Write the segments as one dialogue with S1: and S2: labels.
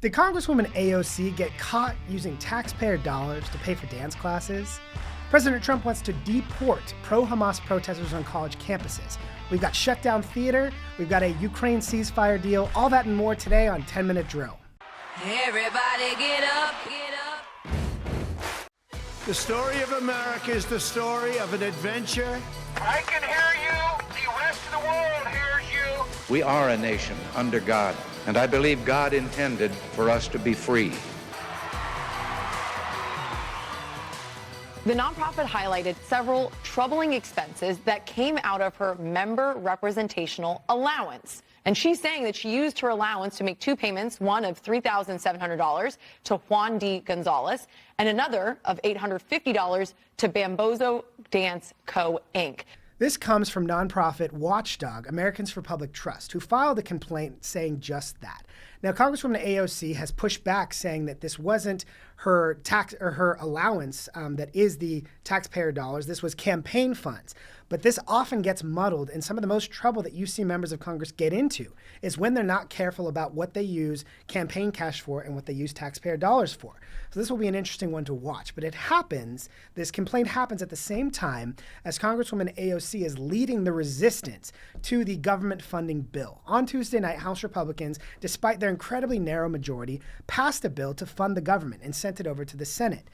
S1: Did Congresswoman AOC get caught using taxpayer dollars to pay for dance classes? President Trump wants to deport pro-Hamas protesters on college campuses. We've got shutdown theater, we've got a Ukraine ceasefire deal, all that and more today on 10-Minute Drill.
S2: Everybody get up, get up.
S3: The story of America is the story of an adventure.
S4: I can hear you. The rest of the world hears you.
S5: We are a nation under God, and I believe God intended for us to be free.
S6: The nonprofit highlighted several troubling expenses that came out of her member representational allowance. And she's saying that she used her allowance to make two payments, one of $3,700 to Juan D. Gonzalez and another of $850 to Bambozo Dance Co. Inc.
S1: This comes from nonprofit Watchdog, Americans for Public Trust, who filed a complaint saying just that. Now, Congresswoman AOC has pushed back, saying that this wasn't her tax or her allowance that is the taxpayer dollars. This was campaign funds. But this often gets muddled, and some of the most trouble that you see members of Congress get into is when they're not careful about what they use campaign cash for and what they use taxpayer dollars for. So this will be an interesting one to watch. But this complaint happens at the same time as Congresswoman AOC is leading the resistance to the government funding bill. On Tuesday night, House Republicans, despite their incredibly narrow majority, passed a bill to fund the government and sent it over to the Senate.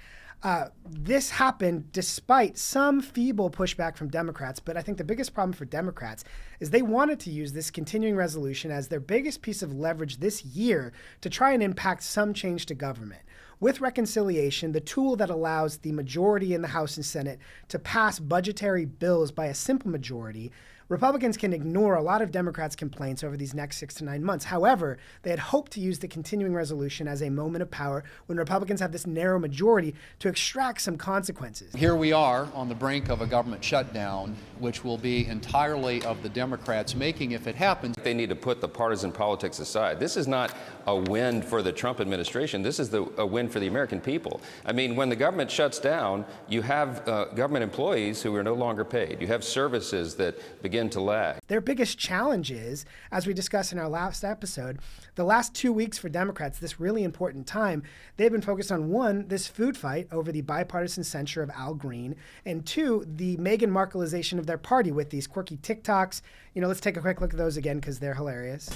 S1: This happened despite some feeble pushback from Democrats, but I think the biggest problem for Democrats is they wanted to use this continuing resolution as their biggest piece of leverage this year to try and impact some change to government. With reconciliation, the tool that allows the majority in the House and Senate to pass budgetary bills by a simple majority, Republicans can ignore a lot of Democrats' complaints over these next 6 to 9 months. However, they had hoped to use the continuing resolution as a moment of power when Republicans have this narrow majority to extract some consequences.
S7: Here we are on the brink of a government shutdown, which will be entirely of the Democrats' making if it happens.
S8: They need to put the partisan politics aside. This is not a win for the Trump administration. This is a win for the American people. I mean, when the government shuts down, you have government employees who are no longer paid. You have services that begin to lag.
S1: Their biggest challenge is, as we discussed in our last episode, the last 2 weeks for Democrats, this really important time, they've been focused on one, this food fight over the bipartisan censure of Al Green, and two, the Meghan Markleization of their party with these quirky TikToks. Let's take a quick look at those again because they're hilarious.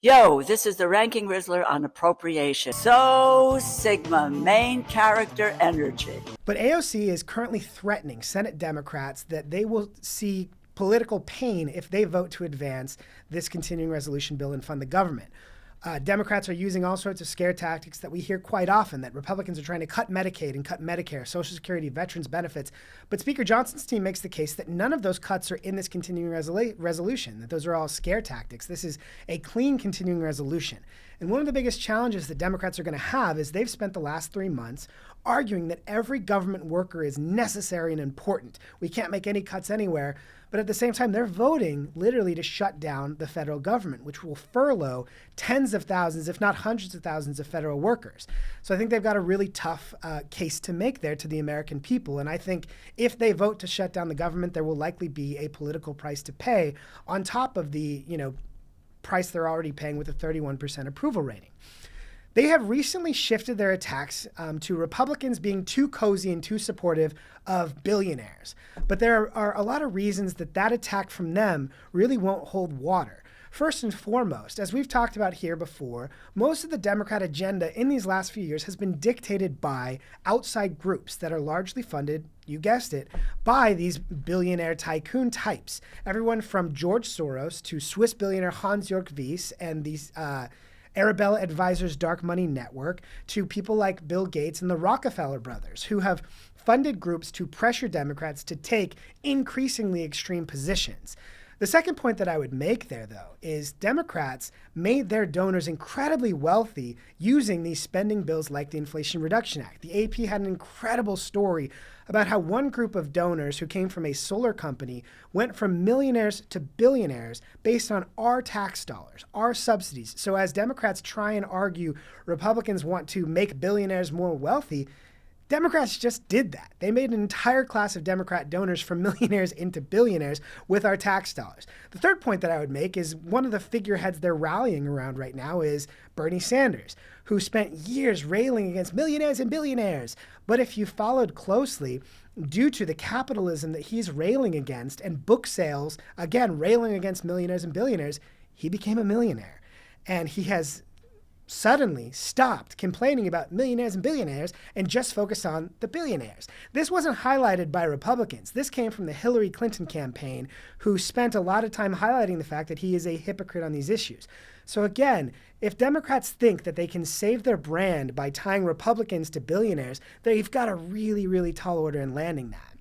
S9: Yo, this is the Ranking Rizzler on appropriation. So Sigma, main character energy.
S1: But AOC is currently threatening Senate Democrats that they will see political pain if they vote to advance this continuing resolution bill and fund the government. Democrats are using all sorts of scare tactics that we hear quite often, that Republicans are trying to cut Medicaid and cut Medicare, Social Security, veterans benefits. But Speaker Johnson's team makes the case that none of those cuts are in this continuing resolution, that those are all scare tactics. This is a clean continuing resolution. And one of the biggest challenges that Democrats are going to have is they've spent the last 3 months arguing that every government worker is necessary and important. We can't make any cuts anywhere. But at the same time, they're voting literally to shut down the federal government, which will furlough tens of thousands, if not hundreds of thousands of federal workers. So I think they've got a really tough case to make there to the American people. And I think if they vote to shut down the government, there will likely be a political price to pay on top of the, price they're already paying with a 31% approval rating. They have recently shifted their attacks to Republicans being too cozy and too supportive of billionaires. But there are a lot of reasons that attack from them really won't hold water. First and foremost, as we've talked about here before, most of the Democrat agenda in these last few years has been dictated by outside groups that are largely funded, you guessed it, by these billionaire tycoon types. Everyone from George Soros to Swiss billionaire Hans-Jörg Wyss and these Arabella Advisors' dark money network, to people like Bill Gates and the Rockefeller brothers, who have funded groups to pressure Democrats to take increasingly extreme positions. The second point that I would make there, though, is Democrats made their donors incredibly wealthy using these spending bills like the Inflation Reduction Act. The AP had an incredible story about how one group of donors who came from a solar company went from millionaires to billionaires based on our tax dollars, our subsidies. So as Democrats try and argue Republicans want to make billionaires more wealthy, Democrats just did that. They made an entire class of Democrat donors from millionaires into billionaires with our tax dollars. The third point that I would make is one of the figureheads they're rallying around right now is Bernie Sanders, who spent years railing against millionaires and billionaires. But if you followed closely, due to the capitalism that he's railing against and book sales, again, railing against millionaires and billionaires, he became a millionaire. And he has suddenly stopped complaining about millionaires and billionaires and just focused on the billionaires. This wasn't highlighted by Republicans. This came from the Hillary Clinton campaign, who spent a lot of time highlighting the fact that he is a hypocrite on these issues. So again, if Democrats think that they can save their brand by tying Republicans to billionaires, they've got a really, really tall order in landing that.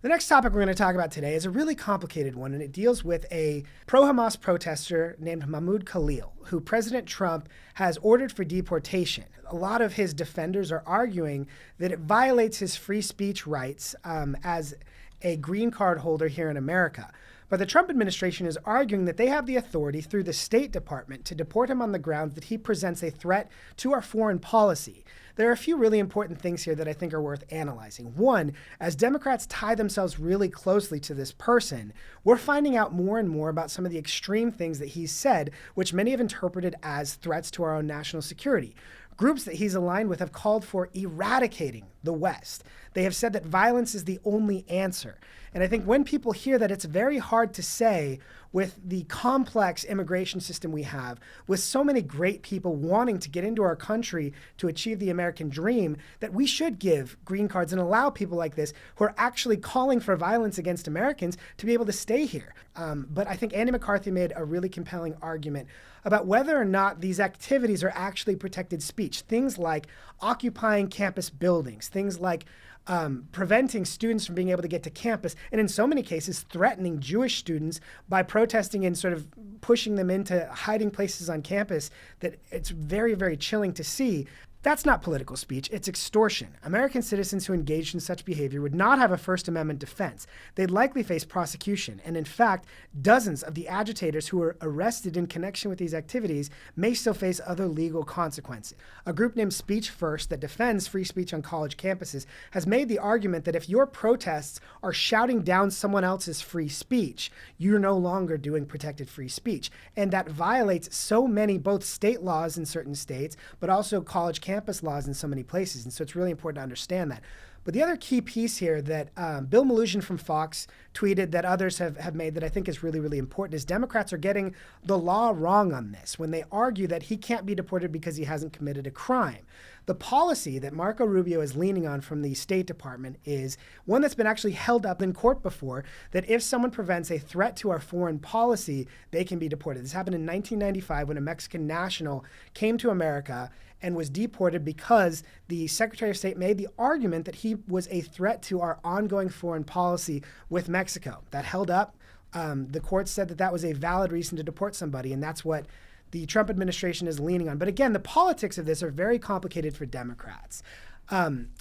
S1: The next topic we're going to talk about today is a really complicated one, and it deals with a pro-Hamas protester named Mahmoud Khalil, who President Trump has ordered for deportation. A lot of his defenders are arguing that it violates his free speech rights as a green card holder here in America. But the Trump administration is arguing that they have the authority through the State Department to deport him on the grounds that he presents a threat to our foreign policy. There are a few really important things here that I think are worth analyzing. One, as Democrats tie themselves really closely to this person, we're finding out more and more about some of the extreme things that he's said, which many have interpreted as threats to our own national security. Groups that he's aligned with have called for eradicating the West. They have said that violence is the only answer. And I think when people hear that, it's very hard to say with the complex immigration system we have, with so many great people wanting to get into our country to achieve the American dream, that we should give green cards and allow people like this who are actually calling for violence against Americans to be able to stay here. But I think Andy McCarthy made a really compelling argument about whether or not these activities are actually protected speech. Things like occupying campus buildings, things like preventing students from being able to get to campus, and in so many cases threatening Jewish students by protesting and sort of pushing them into hiding places on campus, that it's very, very chilling to see. That's not political speech, it's extortion. American citizens who engaged in such behavior would not have a First Amendment defense. They'd likely face prosecution. And in fact, dozens of the agitators who were arrested in connection with these activities may still face other legal consequences. A group named Speech First that defends free speech on college campuses has made the argument that if your protests are shouting down someone else's free speech, you're no longer doing protected free speech. And that violates so many, both state laws in certain states, but also college campus laws in so many places. And so it's really important to understand that. But the other key piece here that Bill Maloogian from Fox tweeted, that others have made, that I think is really, really important, is Democrats are getting the law wrong on this when they argue that he can't be deported because he hasn't committed a crime. The policy that Marco Rubio is leaning on from the State Department is one that's been actually held up in court before, that if someone prevents a threat to our foreign policy, they can be deported. This happened in 1995 when a Mexican national came to America and was deported because the Secretary of State made the argument that he was a threat to our ongoing foreign policy with Mexico. That held up. The court said that that was a valid reason to deport somebody, and that's what the Trump administration is leaning on. But again, the politics of this are very complicated for Democrats.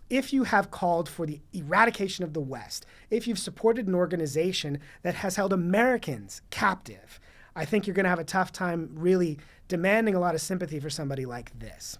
S1: If you have called for the eradication of the West, if you've supported an organization that has held Americans captive, I think you're going to have a tough time really demanding a lot of sympathy for somebody like this.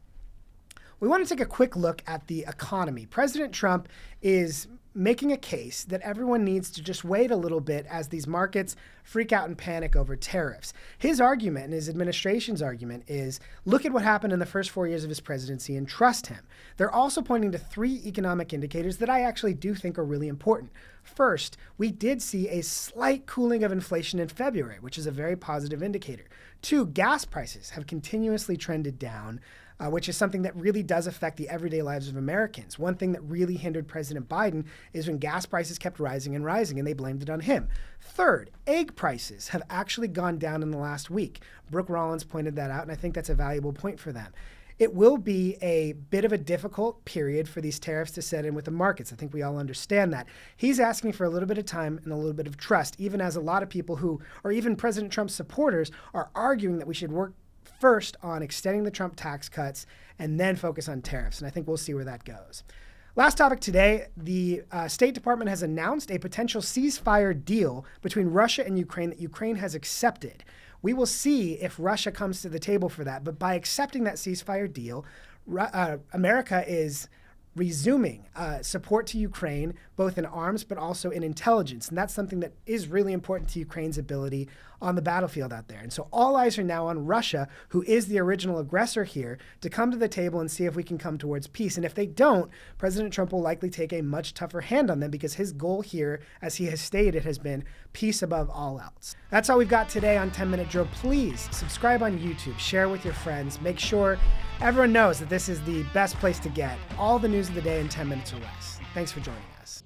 S1: We want to take a quick look at the economy. President Trump is making a case that everyone needs to just wait a little bit as these markets freak out and panic over tariffs. His argument and his administration's argument is, look at what happened in the first 4 years of his presidency and trust him. They're also pointing to three economic indicators that I actually do think are really important. First, we did see a slight cooling of inflation in February, which is a very positive indicator. Two, gas prices have continuously trended down, which is something that really does affect the everyday lives of Americans. One thing that really hindered President Biden is when gas prices kept rising, and they blamed it on him. Third, egg prices have actually gone down in the last week. Brooke Rollins pointed that out, and I think that's a valuable point for them. It will be a bit of a difficult period for these tariffs to set in with the markets. I think we all understand that. He's asking for a little bit of time and a little bit of trust, even as a lot of people who, or even President Trump's supporters, are arguing that we should work first on extending the Trump tax cuts and then focus on tariffs. And I think we'll see where that goes. Last topic today, the State Department has announced a potential ceasefire deal between Russia and Ukraine that Ukraine has accepted. We will see if Russia comes to the table for that. But by accepting that ceasefire deal, America is resuming support to Ukraine, both in arms but also in intelligence. And that's something that is really important to Ukraine's ability on the battlefield out there. And so all eyes are now on Russia, who is the original aggressor here, to come to the table and see if we can come towards peace. And if they don't, President Trump will likely take a much tougher hand on them, because his goal here, as he has stated, has been peace above all else. That's all we've got today on 10 Minute Drill. Please subscribe on YouTube, share with your friends, make sure everyone knows that this is the best place to get all the news of the day in 10 minutes or less. Thanks for joining us.